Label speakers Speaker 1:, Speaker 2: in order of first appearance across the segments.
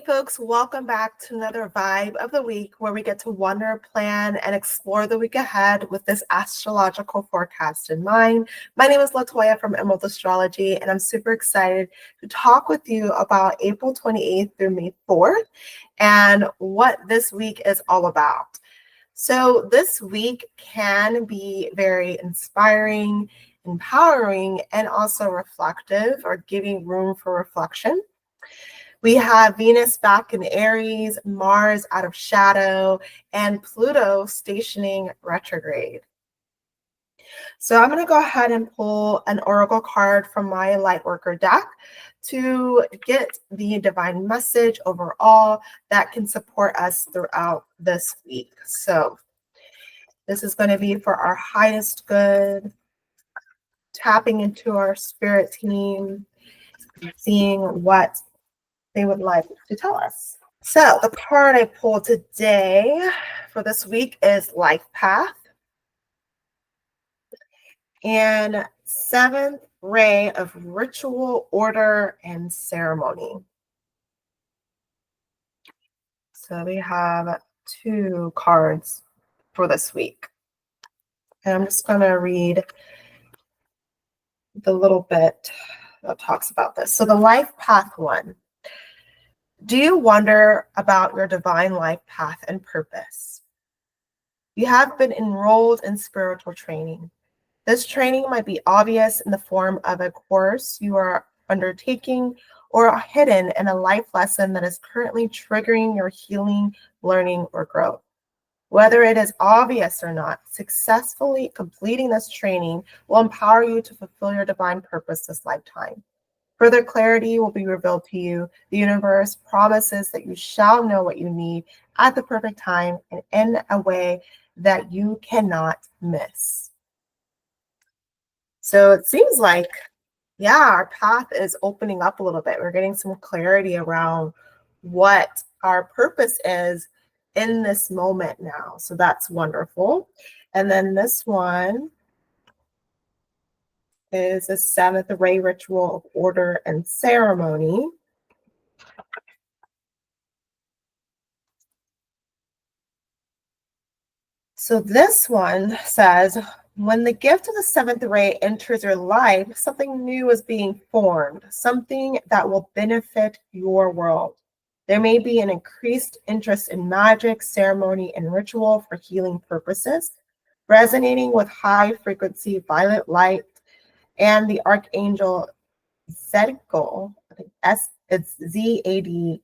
Speaker 1: folks, welcome back to another Vibe of the Week where we get to wonder, plan, and explore the week ahead with this astrological forecast in mind. My name is Latoya from Emerald Astrology, and I'm super excited to talk with you about April 28th through May 4th and what this week is all about. So this week can be very inspiring, empowering, and also reflective, or giving room for reflection. We have Venus back in Aries, Mars out of shadow, and Pluto stationing retrograde. So I'm going to go ahead and pull an oracle card from my Lightworker deck to get the divine message overall that can support us throughout this week. So this is going to be for our highest good, tapping into our spirit team, seeing what they would like to tell us. So the card I pulled today for this week is Life Path and Seventh Ray of Ritual, Order, and Ceremony. So we have two cards for this week. And I'm just going to read the little bit that talks about this. So the Life Path one. Do you wonder about your divine life path and purpose? You have been enrolled in spiritual training. This training might be obvious in the form of a course you are undertaking or hidden in a life lesson that is currently triggering your healing, learning, or growth. Whether it is obvious or not, successfully completing this training will empower you to fulfill your divine purpose this lifetime. Further clarity will be revealed to you. The universe promises that you shall know what you need at the perfect time and in a way that you cannot miss. So it seems like, yeah, our path is opening up a little bit. We're getting some clarity around what our purpose is in this moment now. So that's wonderful. And then this one is a Seventh Ray Ritual of Order and Ceremony. So this one says, when the gift of the seventh ray enters your life, something new is being formed, something that will benefit your world. There may be an increased interest in magic, ceremony, and ritual for healing purposes, resonating with high frequency violet light and the archangel Zadkiel. I think it's Zadkiel.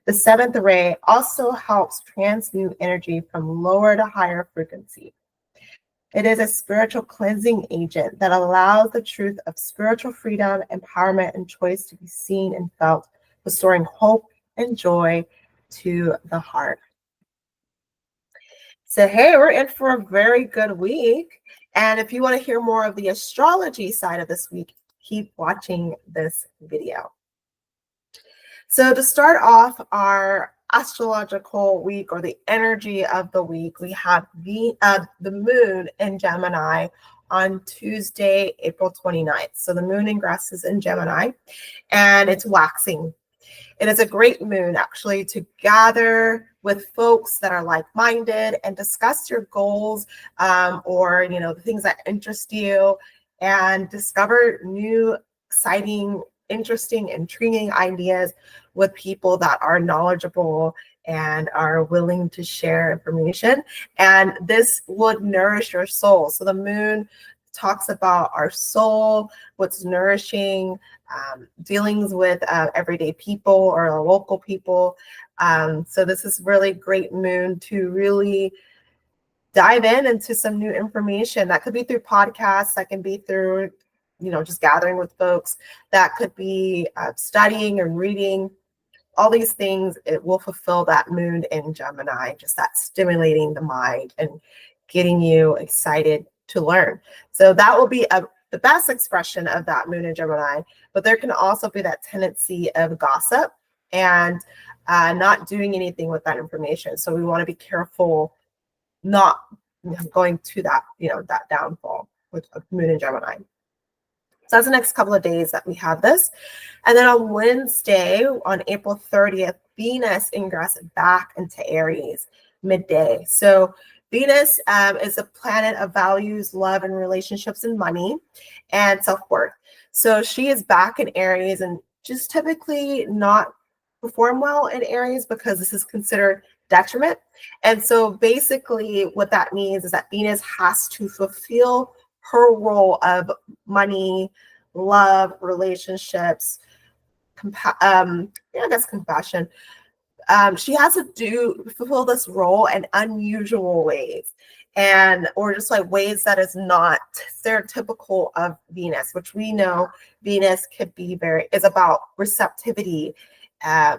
Speaker 1: The seventh ray also helps transmute energy from lower to higher frequency. It is a spiritual cleansing agent that allows the truth of spiritual freedom, empowerment, and choice to be seen and felt, restoring hope and joy to the heart. So, hey, we're in for a very good week. And if you want to hear more of the astrology side of this week, keep watching this video. So to start off our astrological week, or the energy of the week, we have the moon in Gemini on Tuesday, April 29th. So the moon ingresses in Gemini and it's waxing. It is a great moon actually to gather with folks that are like-minded and discuss your goals, or the things that interest you, and discover new, exciting, interesting, intriguing ideas with people that are knowledgeable and are willing to share information. And this would nourish your soul. So the moon talks about our soul, what's nourishing, dealings with everyday people or local people. So this is really great moon to really dive into some new information. That could be through podcasts, that can be through just gathering with folks, that could be studying and reading. All these things, it will fulfill that moon in Gemini, just that stimulating the mind and getting you excited to learn. So that will be the best expression of that moon in Gemini. But there can also be that tendency of gossip and not doing anything with that information. So we want to be careful not going to that, that downfall with moon in Gemini. So that's the next couple of days that we have this. And then on Wednesday, on April 30th, Venus ingressed back into Aries midday. So Venus is a planet of values, love, and relationships and money and self-worth. So she is back in Aries and just typically not perform well in Aries because this is considered detriment. And so basically what that means is that Venus has to fulfill her role of money, love, relationships, I guess compassion. She has to fulfill this role in unusual ways, and or just like ways that is not stereotypical of Venus, which we know Venus could be is about receptivity,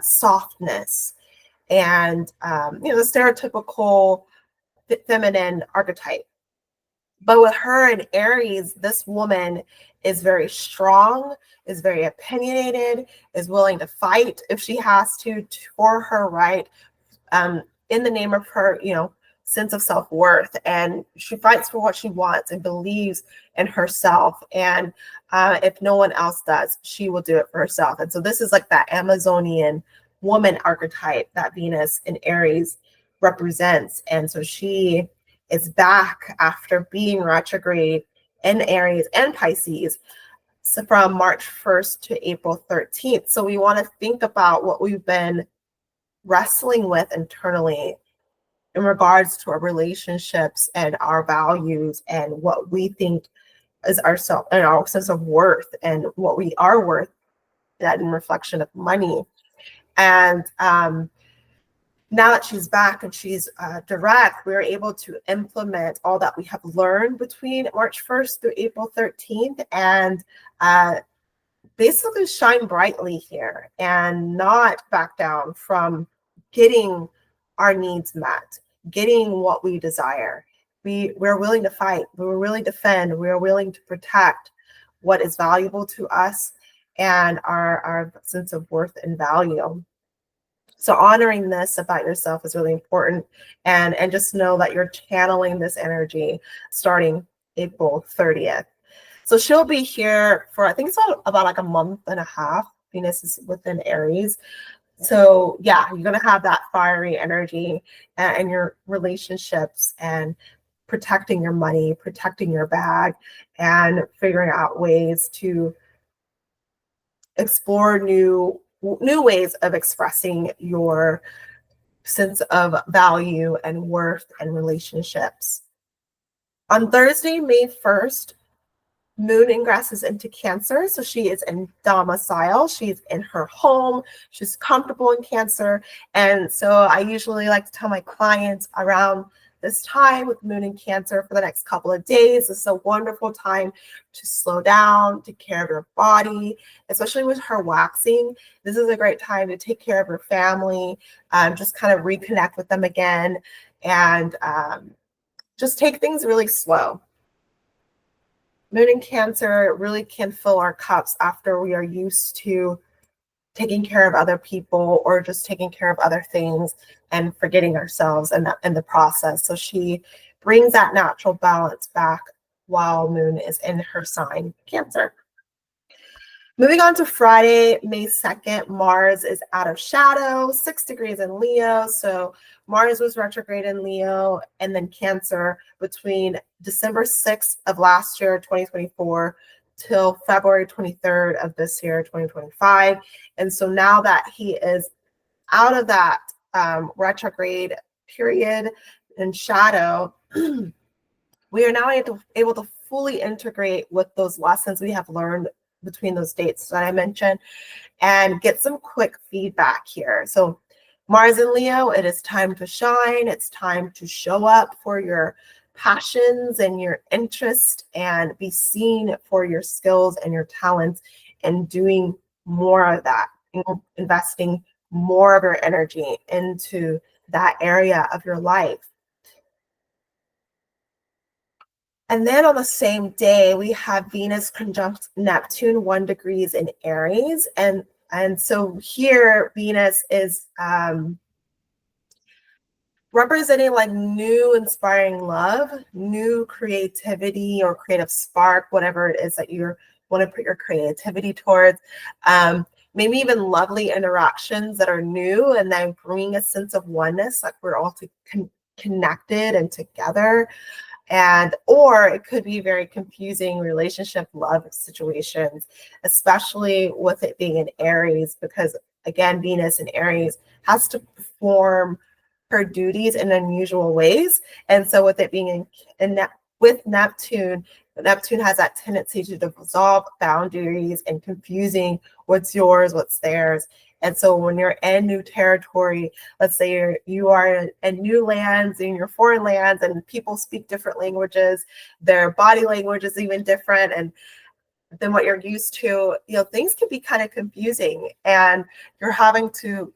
Speaker 1: softness, and the stereotypical feminine archetype. But with her in Aries, this woman is very strong, is very opinionated, is willing to fight if she has to for her right, in the name of her, sense of self-worth. And she fights for what she wants and believes in herself. And if no one else does, she will do it for herself. And so this is like that Amazonian woman archetype that Venus in Aries represents. And so she is back after being retrograde in Aries and Pisces, so from March 1st to April 13th. So we want to think about what we've been wrestling with internally in regards to our relationships and our values and what we think is ourself and our sense of worth and what we are worth, that in reflection of money. And now that she's back and she's direct, we're able to implement all that we have learned between March 1st through April 13th and basically shine brightly here and not back down from getting our needs met, getting what we desire. We're willing to fight, we're willing to defend, we're willing to protect what is valuable to us and our sense of worth and value. So honoring this about yourself is really important, and just know that you're channeling this energy starting April 30th. So she'll be here for, I think it's about like a month and a half. Venus is within Aries. So yeah, you're going to have that fiery energy in your relationships and protecting your money, protecting your bag, and figuring out ways to explore new ways of expressing your sense of value and worth and relationships. On Thursday, May 1st, Moon ingresses into Cancer. So she is in domicile. She's in her home. She's comfortable in Cancer. And so I usually like to tell my clients around this time with Moon in Cancer for the next couple of days. This is a wonderful time to slow down, take care of your body, especially with her waxing. This is a great time to take care of your family, just kind of reconnect with them again, and just take things really slow. Moon in Cancer really can fill our cups after we are used to taking care of other people or just taking care of other things and forgetting ourselves in the process. So she brings that natural balance back while Moon is in her sign, Cancer. Moving on to Friday, May 2nd, Mars is out of shadow, 6 degrees in Leo. So Mars was retrograde in Leo and then Cancer between December 6th of last year, 2024, till February 23rd of this year, 2025. And so now that he is out of that retrograde period in shadow, we are now able to fully integrate with those lessons we have learned between those dates that I mentioned and get some quick feedback here. So Mars and Leo, it is time to shine. It's time to show up for your passions and your interest and be seen for your skills and your talents and doing more of that, investing more of your energy into that area of your life. And then on the same day, we have Venus conjunct Neptune, 1 degrees in Aries. And so here, Venus is representing like new inspiring love, new creativity or creative spark, whatever it is that you're want to put your creativity towards. Maybe even lovely interactions that are new and then bring a sense of oneness, like we're all connected and together. And or it could be very confusing relationship love situations, especially with it being in Aries, because again, Venus in Aries has to perform her duties in unusual ways. And so with it being with Neptune, Neptune has that tendency to dissolve boundaries and confusing what's yours, what's theirs. And so when you're in new territory, let's say you are in new lands, in your foreign lands, and people speak different languages, their body language is even different and than what you're used to, things can be kind of confusing, and you're having to,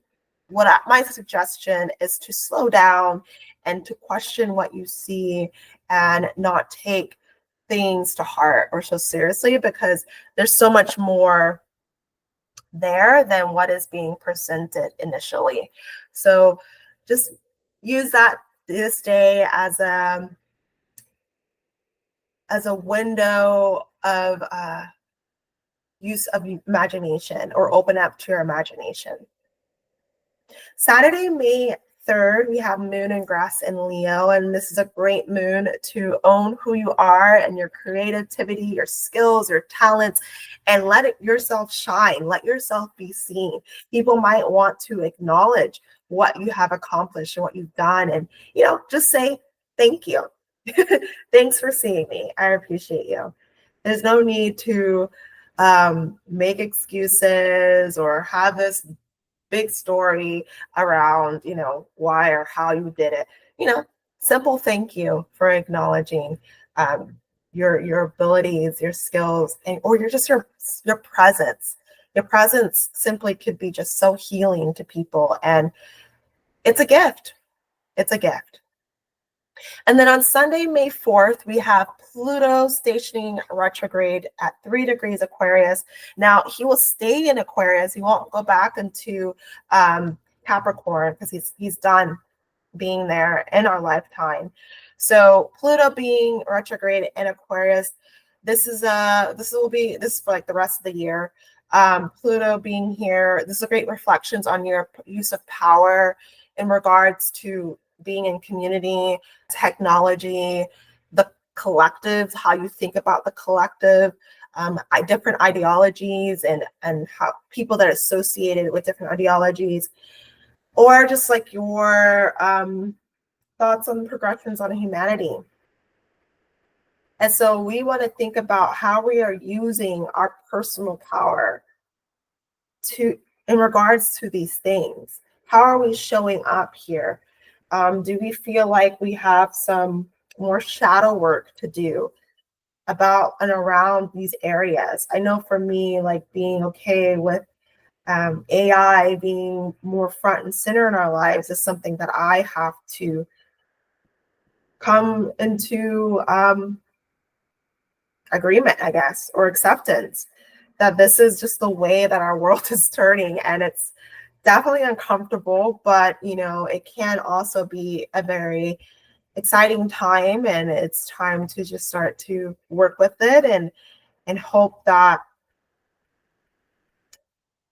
Speaker 1: my suggestion is to slow down and to question what you see and not take things to heart or so seriously, because there's so much more there than what is being presented initially. So just use this day as a window of use of imagination, or open up to your imagination. Saturday, May 3rd, we have Moon ingress in Leo, and this is a great moon to own who you are and your creativity, your skills, your talents, and let yourself shine. Let yourself be seen. People might want to acknowledge what you have accomplished and what you've done, and just say thank you. Thanks for seeing me. I appreciate you. There's no need to make excuses or have this big story around, why or how you did it. Simple thank you for acknowledging your abilities, your skills, or your presence. Your presence simply could be just so healing to people, and it's a gift. It's a gift. And then on Sunday, May 4th, we have Pluto stationing retrograde at 3 degrees Aquarius. Now, he will stay in Aquarius. He won't go back into Capricorn, because he's done being there in our lifetime. So Pluto being retrograde in Aquarius, this is for like the rest of the year. Pluto being here, this is a great reflections on your use of power in regards to being in community, technology, the collective, how you think about the collective, different ideologies, and how people that are associated with different ideologies, or just like your thoughts on progressions on humanity. And so we want to think about how we are using our personal power in regards to these things. How are we showing up here? Do we feel like we have some more shadow work to do about and around these areas? I know for me, like being okay with AI being more front and center in our lives is something that I have to come into agreement, I guess, or acceptance, that this is just the way that our world is turning, and it's definitely uncomfortable, but it can also be a very exciting time, and it's time to just start to work with it and hope that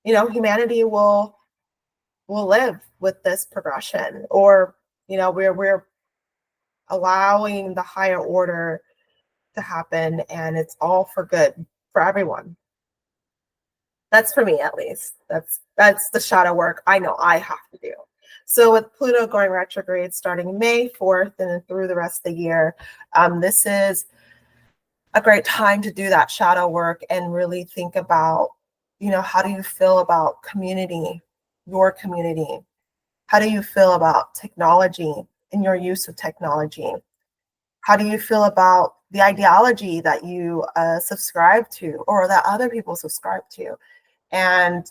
Speaker 1: humanity will live with this progression, or we're allowing the higher order to happen, and it's all for good for everyone. That's for me, at least. That's the shadow work I know I have to do. So with Pluto going retrograde starting May 4th and then through the rest of the year, this is a great time to do that shadow work and really think about, how do you feel about community, your community? How do you feel about technology and your use of technology? How do you feel about the ideology that you subscribe to, or that other people subscribe to? And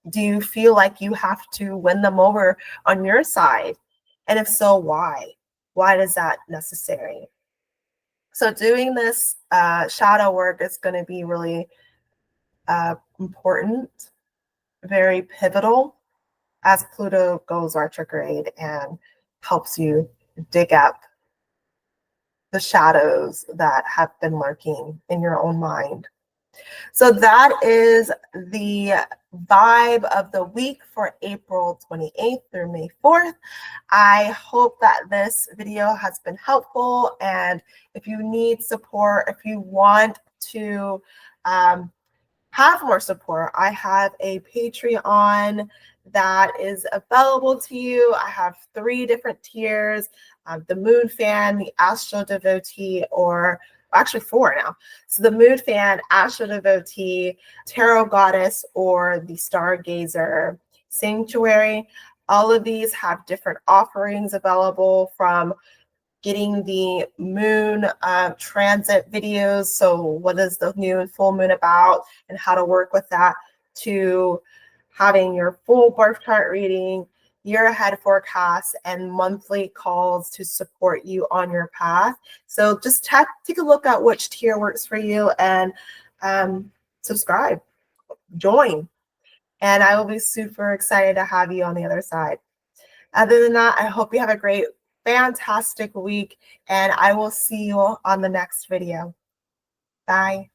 Speaker 1: do you feel like you have to win them over on your side? And if so, why? Why is that necessary? So doing this shadow work is going to be really important, very pivotal, as Pluto goes retrograde and helps you dig up the shadows that have been lurking in your own mind. So that is the vibe of the week for April 28th through May 4th. I hope that this video has been helpful. And if you need support, if you want to have more support, I have a Patreon that is available to you. I have 3 different tiers, the Moon Fan, the Astro Devotee, or actually 4 now. So the Moon Fan, Astro Devotee, Tarot Goddess, or the Stargazer Sanctuary. All of these have different offerings available, from getting the moon transit videos, so what is the new and full moon about and how to work with that, to having your full birth chart reading, year ahead forecasts, and monthly calls to support you on your path. So just take a look at which tier works for you, and subscribe, join, and I will be super excited to have you on the other side. Other than that, I hope you have a great, fantastic week, and I will see you on the next video. Bye.